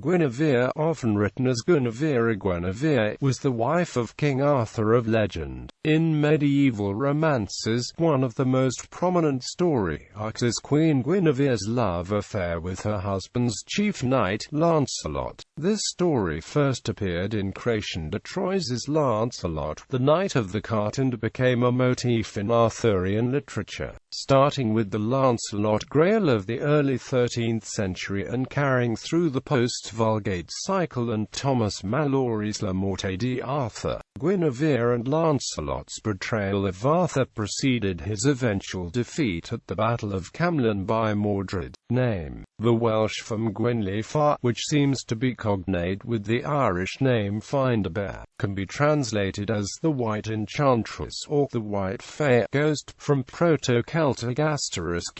Guenevere, often written as Guenevere, Guenevere, was the wife of King Arthur of legend. In medieval romances, one of the most prominent story arcs is Queen Guinevere's love affair with her husband's chief knight, Lancelot. This story first appeared in Chrétien de Troyes' Lancelot, the Knight of the Cart, and became a motif in Arthurian literature, starting with the Lancelot-Grail of the early 13th century and carrying through the Post-Vulgate cycle and Thomas Malory's La Morte d'Arthur. Guenevere and Lancelot's betrayal of Arthur preceded his eventual defeat at the Battle of Camlann by Mordred. Name: the Welsh from Gwenevere, which seems to be cognate with the Irish name Find-A-Bear, can be translated as the White Enchantress or the White Fair Ghost, from Proto-Celtic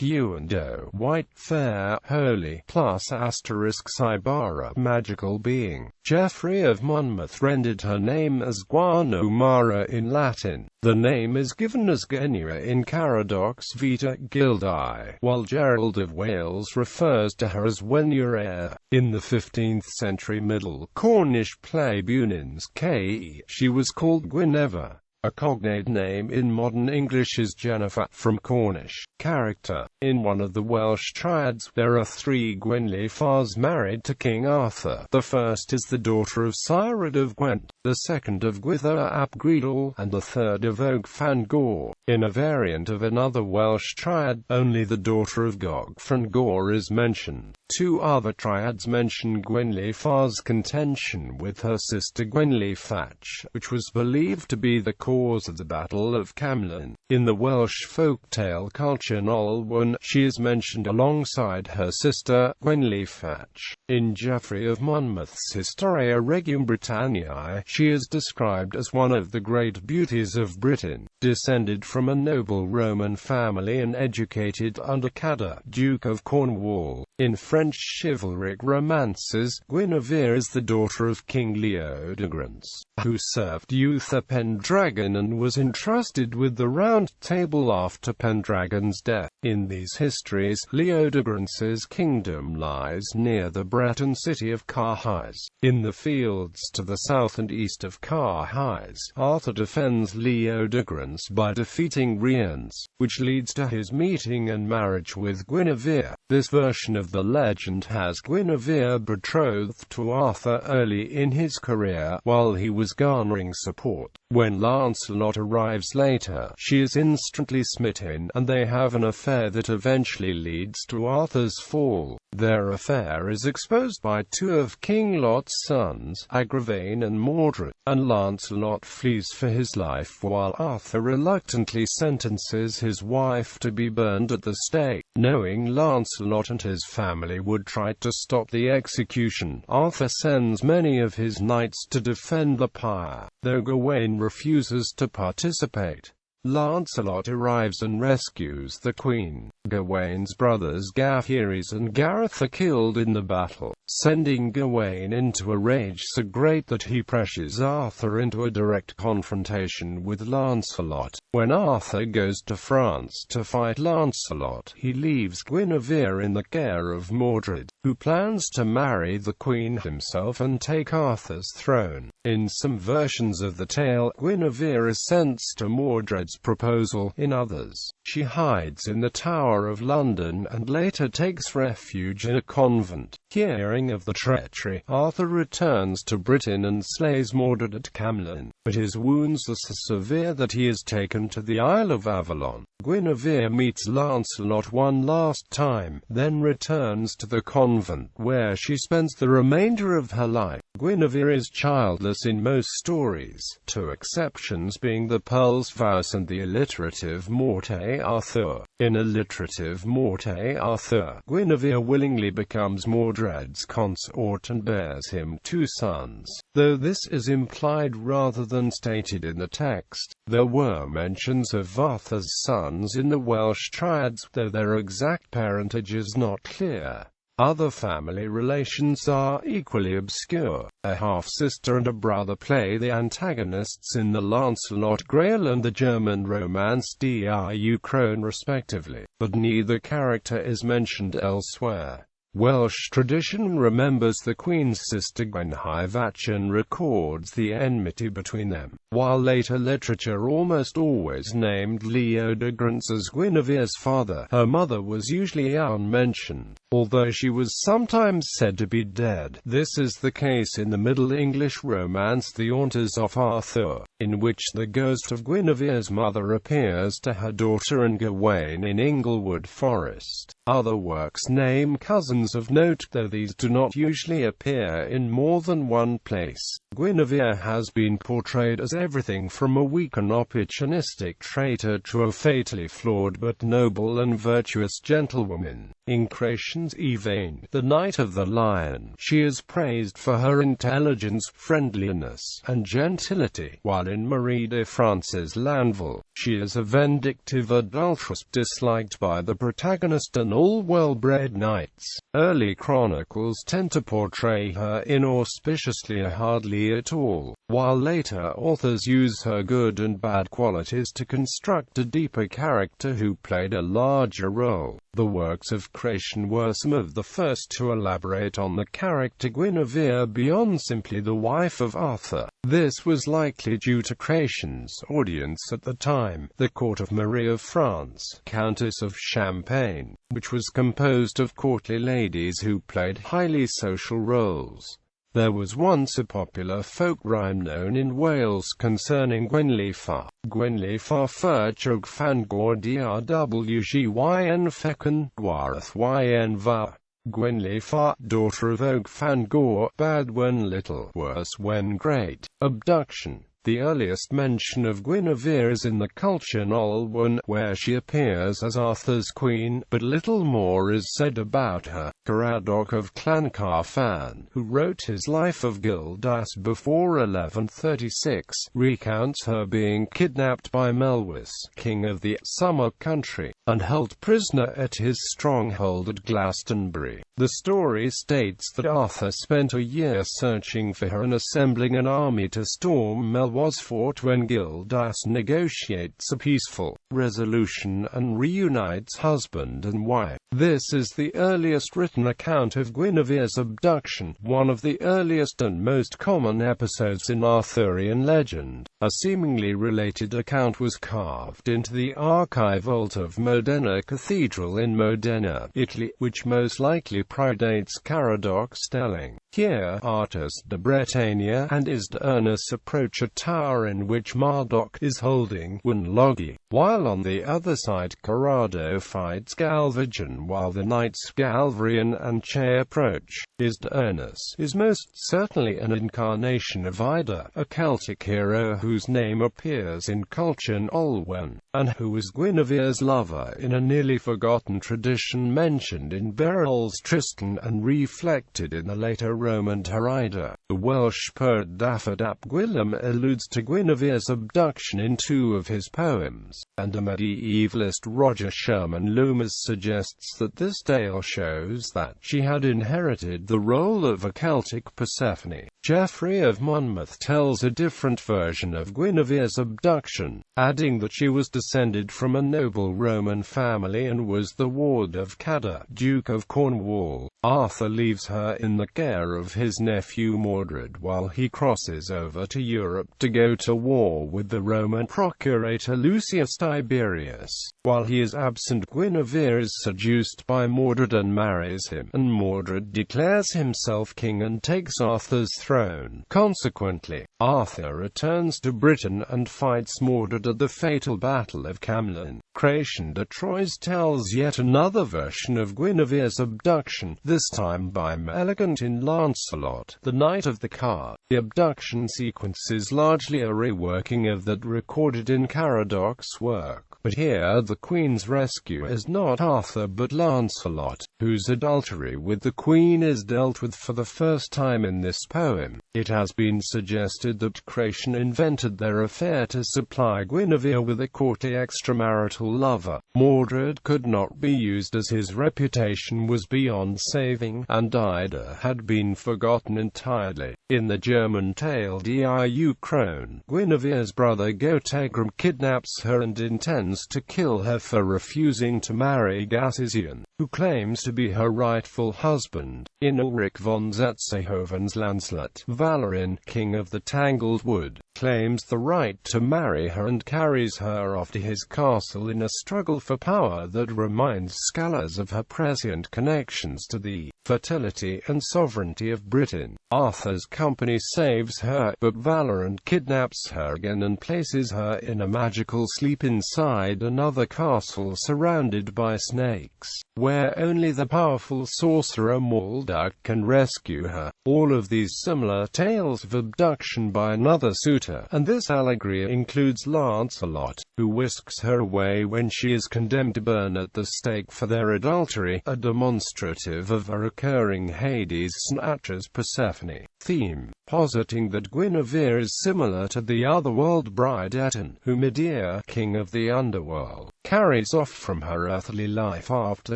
*undo, white fair, holy, plus *cybara, magical being. Geoffrey of Monmouth rendered her name as Gwenevere in Latin. The name is given as Guenevere in Caradox Vita Gildae, while Gerald of Wales refers to her as Gwenevere. In the 15th century Middle Cornish play Bunan's K, she was called Guenevere. A cognate name in modern English is Jennifer, from Cornish. Character: in one of the Welsh triads, there are three Gueneveres married to King Arthur. The first is the daughter of Cyrod of Gwent, the second of Gwythyr ap Grendel, and the third of Og Fangor. In a variant of another Welsh triad, only the daughter of Gog Fangor is mentioned. Two other triads mention Guenevere's contention with her sister Gwenevere, which was believed to be the cause of the Battle of Camlann. In the Welsh folktale culture Olwen, she is mentioned alongside her sister, Gwenevere. In Geoffrey of Monmouth's Historia Regum Britanniae, she is described as one of the great beauties of Britain, descended from a noble Roman family and educated under Cador, Duke of Cornwall. In French chivalric romances, Guenevere is the daughter of King Leodegrance, who served Uther Pendragon and was entrusted with the Round Table after Pendragon's death. In these histories, Leodegrance's kingdom lies near the Breton city of Carhaix. In the fields to the south and east of Carhaix, Arthur defends Leodegrance by defeating Rience, which leads to his meeting and marriage with Guenevere. This version of the legend has Guenevere betrothed to Arthur early in his career, while he was garnering support. When Lancelot arrives later, she is instantly smitten, and they have an affair that eventually leads to Arthur's fall. Their affair is exposed by two of King Lot's sons, Agravain and Mordred, and Lancelot flees for his life while Arthur reluctantly sentences his wife to be burned at the stake. Knowing Lancelot and his family would try to stop the execution, Arthur sends many of his knights to defend the pyre, though Gawain refuses to participate. Lancelot arrives and rescues the queen. Gawain's brothers Gaheris and Gareth are killed in the battle, sending Gawain into a rage so great that he pressures Arthur into a direct confrontation with Lancelot. When Arthur goes to France to fight Lancelot, he leaves Guenevere in the care of Mordred, who plans to marry the queen himself and take Arthur's throne. In some versions of the tale, Guenevere assents to Mordred's proposal. In others, she hides in the Tower of London and later takes refuge in a convent. Hearing of the treachery, Arthur returns to Britain and slays Mordred at Camlann, but his wounds are so severe that he is taken to the Isle of Avalon. Guenevere meets Lancelot one last time, then returns to the convent where she spends the remainder of her life. Guenevere is childless in most stories, two exceptions being the Pearl's Vows and the alliterative Morte Arthur. In alliterative Morte Arthur, Guenevere willingly becomes Mordred's consort and bears him two sons, though this is implied rather than stated in the text. There were mentions of Arthur's sons in the Welsh triads, though their exact parentage is not clear. Other family relations are equally obscure. A half-sister and a brother play the antagonists in the Lancelot-Grail and the German romance Die Krone respectively, but neither character is mentioned elsewhere. Welsh tradition remembers the Queen's sister Gwenevere and records the enmity between them, while later literature almost always named Leodegrance as Guinevere's father. Her mother was usually unmentioned, although she was sometimes said to be dead. This is the case in the Middle English romance The Haunters of Arthur, in which the ghost of Guinevere's mother appears to her daughter and Gawain in Inglewood Forest. Other works name cousins of note, though these do not usually appear in more than one place. Guenevere has been portrayed as everything from a weak and opportunistic traitor to a fatally flawed but noble and virtuous gentlewoman. In Chrétien's Yvain, the Knight of the Lion, she is praised for her intelligence, friendliness, and gentility, while in Marie de France's Lanval, she is a vindictive adulteress, disliked by the protagonist and all well-bred knights. Early chronicles tend to portray her inauspiciously or hardly at all, while later authors use her good and bad qualities to construct a deeper character who played a larger role. The works of Chrétien were some of the first to elaborate on the character Guenevere beyond simply the wife of Arthur. This was likely due to Chrétien's audience at the time, the court of Marie of France, Countess of Champagne, which was composed of courtly ladies who played highly social roles. There was once a popular folk rhyme known in Wales concerning Gwenevere. Gwenevere fyrchog fangor drwgyn fecyn, dwarth yn va. Gwenevere, daughter of Og Fangor, bad when little, worse when great. Abduction. The earliest mention of Guinevere is in the Culture Olwen, where she appears as Arthur's queen, but little more is said about her. Caradoc of Llancarfan, who wrote his Life of Gildas before 1136, recounts her being kidnapped by Melwys, king of the Summer Country, and held prisoner at his stronghold at Glastonbury. The story states that Arthur spent a year searching for her and assembling an army to storm Melwys fort when Gildas negotiates a peaceful resolution and reunites husband and wife. This is the earliest written account of Guinevere's abduction, one of the earliest and most common episodes in Arthurian legend. A seemingly related account was carved into the archive vault of Modena Cathedral in Modena, Italy, which most likely predates Caradoc's telling. Here, Artus de Bretagne and Isdernus approach a tower in which Marduk is holding Wenlogi, while on the other side Carado fights Galvagan while the knights Galvarian and Che approach. Isdernus is most certainly an incarnation of Ida, a Celtic hero whose name appears in Culture Olwen, and who was Guinevere's lover in a nearly forgotten tradition mentioned in Beryl's Tristan and reflected in the later Roman Tereida. The Welsh poet Dafydd ap Gwilym alludes to Guinevere's abduction in two of his poems, and a medievalist Roger Sherman Loomis suggests that this tale shows that she had inherited the role of a Celtic Persephone. Geoffrey of Monmouth tells a different version of Guinevere's abduction, adding that she was descended from a noble Roman family and was the ward of Cador, Duke of Cornwall. Arthur leaves her in the care of his nephew Mordred while he crosses over to Europe to go to war with the Roman procurator Lucius Tiberius. While he is absent, Guenevere is seduced by Mordred and marries him, and Mordred declares himself king and takes Arthur's throne. Consequently, Arthur returns to Britain and fights Mordred at the fatal Battle of Camlann. Chrétien de Troyes tells yet another version of Guinevere's abduction, this time by Meleagant in Lancelot, the Knight of the Card. The abduction sequence is largely a reworking of that recorded in Caradoc's work, but here the Queen's rescue is not Arthur but Lancelot, whose adultery with the Queen is dealt with for the first time in this poem. It has been suggested that Chrétien invented their affair to supply Guinevere with a courtly extramarital lover. Mordred could not be used as his reputation was beyond saving, and Ida had been forgotten entirely. In the German tale Die Krone, Guinevere's brother Gotegrim kidnaps her and intends threatens to kill her for refusing to marry Gassizian, who claims to be her rightful husband. In Ulrich von Zetzehoven's Lancelot, Valorin, king of the Tangled Wood, claims the right to marry her and carries her off to his castle in a struggle for power that reminds scholars of her prescient connections to the fertility and sovereignty of Britain. Arthur's company saves her, but Valorin kidnaps her again and places her in a magical sleep inside another castle surrounded by snakes, where only the powerful sorcerer Mordred can rescue her. All of these similar tales of abduction by another suitor, and this allegory includes Lancelot, who whisks her away when she is condemned to burn at the stake for their adultery, a demonstrative of a recurring Hades snatcher's Persephone theme, positing that Guenevere is similar to the otherworld bride Eton, who Medea, king of the underworld, carries off from her earthly life after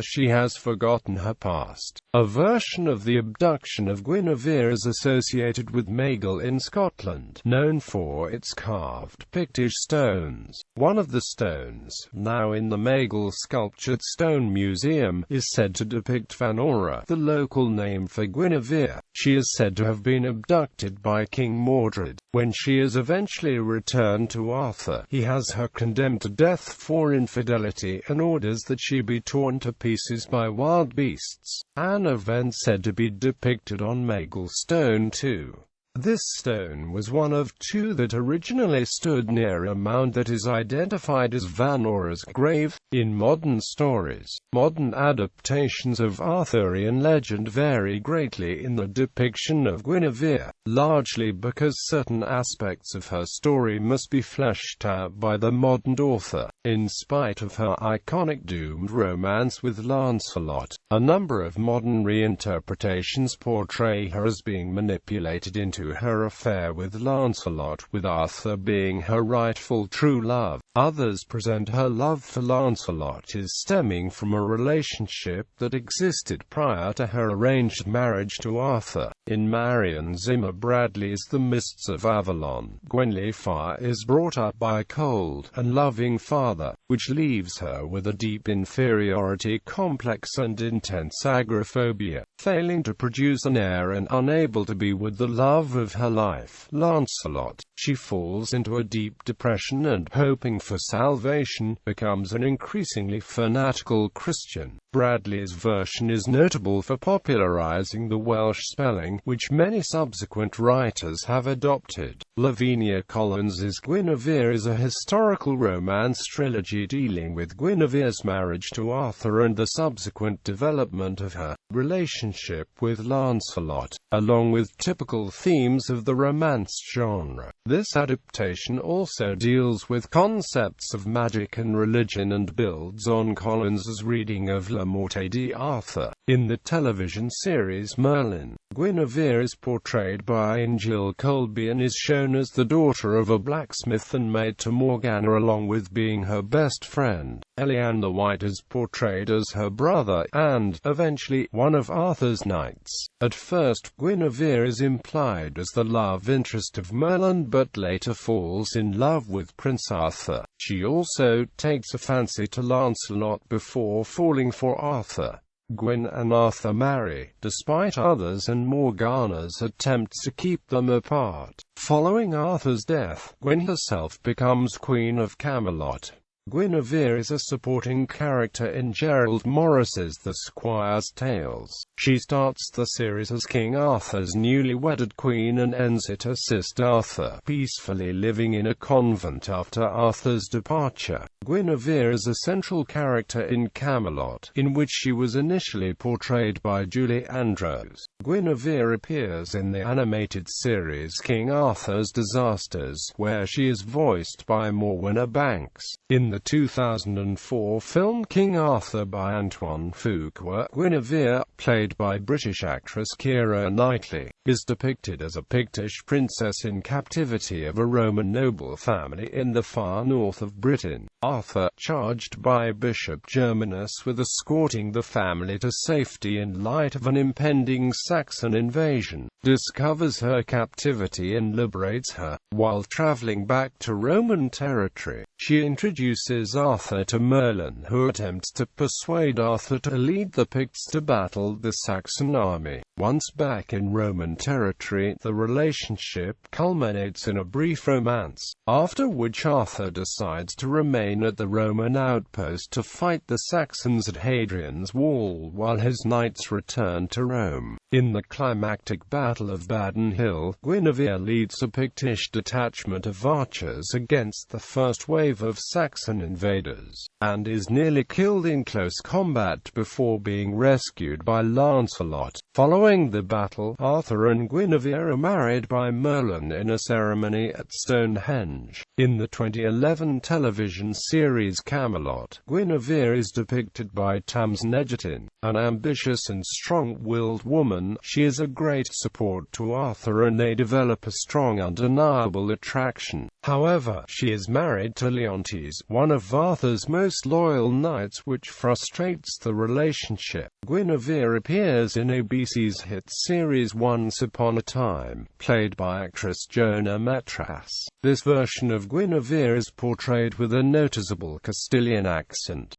she has forgotten her past. A version of the abduction of Guenevere is associated with Magle in Scotland, known for its carved Pictish stones. One of the stones, now in the Magle Sculptured Stone Museum, is said to depict Vanora, the local name for Guinevere. She is said to have been abducted by King Mordred. When she is eventually returned to Arthur, he has her condemned to death for infidelity and orders that she be torn to pieces by wild beasts, an event said to be depicted on Magle Stone too. This stone was one of two that originally stood near a mound that is identified as Vanora's grave. In modern stories, modern adaptations of Arthurian legend vary greatly in the depiction of Guinevere, largely because certain aspects of her story must be fleshed out by the modern author. In spite of her iconic doomed romance with Lancelot, a number of modern reinterpretations portray her as being manipulated into her affair with Lancelot, with Arthur being her rightful true love. Others present her love for Lancelot as stemming from a relationship that existed prior to her arranged marriage to Arthur. In Marion Zimmer Bradley's The Mists of Avalon, Gwenevere is brought up by a cold and loving father, which leaves her with a deep inferiority complex and intense agoraphobia, failing to produce an heir and unable to be with the love of her life, Lancelot. She falls into a deep depression and, hoping for salvation, becomes an increasingly fanatical Christian. Bradley's version is notable for popularizing the Welsh spelling, which many subsequent writers have adopted. Lavinia Collins's Guenevere is a historical romance trilogy dealing with Guinevere's marriage to Arthur and the subsequent development of her relationship with Lancelot, along with typical themes of the romance genre. This adaptation also deals with concepts of magic and religion and builds on Collins's reading of La Morte d'Arthur. In the television series Merlin, Guinevere is portrayed by Angel Colby and is shown as the daughter of a blacksmith and maid to Morgana, along with being her best friend. Elian the White is portrayed as her brother, and, eventually, one of Arthur's knights. At first, Guinevere is implied as the love interest of Merlin but later falls in love with Prince Arthur. She also takes a fancy to Lancelot before falling for Arthur. Gwen and Arthur marry, despite others and Morgana's attempts to keep them apart. Following Arthur's death, Gwen herself becomes Queen of Camelot. Guinevere is a supporting character in Gerald Morris's The Squire's Tales. She starts the series as King Arthur's newly wedded queen and ends it assist Arthur, peacefully living in a convent after Arthur's departure. Guinevere is a central character in Camelot, in which she was initially portrayed by Julie Andrews. Guinevere appears in the animated series King Arthur's Disasters, where she is voiced by Morwenna Banks. In the 2004 film King Arthur by Antoine Fuqua, Guenevere, played by British actress Keira Knightley, is depicted as a Pictish princess in captivity of a Roman noble family in the far north of Britain. Arthur, charged by Bishop Germanus with escorting the family to safety in light of an impending Saxon invasion, discovers her captivity and liberates her. While traveling back to Roman territory, She introduces Arthur to Merlin, who attempts to persuade Arthur to lead the Picts to battle the Saxon army. Once back in Roman territory, the relationship culminates in a brief romance, after which Arthur decides to remain at the Roman outpost to fight the Saxons at Hadrian's Wall while his knights return to Rome. In the climactic Battle of Badon Hill, Guenevere leads a Pictish detachment of archers against the first wave of Saxon invaders, and is nearly killed in close combat before being rescued by Lancelot. Following the battle, Arthur and Guinevere are married by Merlin in a ceremony at Stonehenge. In the 2011 television series Camelot, Guinevere is depicted by Tamsin Egerton, an ambitious and strong-willed woman. She is a great support to Arthur and they develop a strong, undeniable attraction. However, she is married to Leontes, one of Arthur's most loyal knights, which frustrates the relationship. Guinevere appears in ABC's hit series Once Upon a Time, played by actress Jonah Matras. This version of Guinevere is portrayed with a noticeable Castilian accent.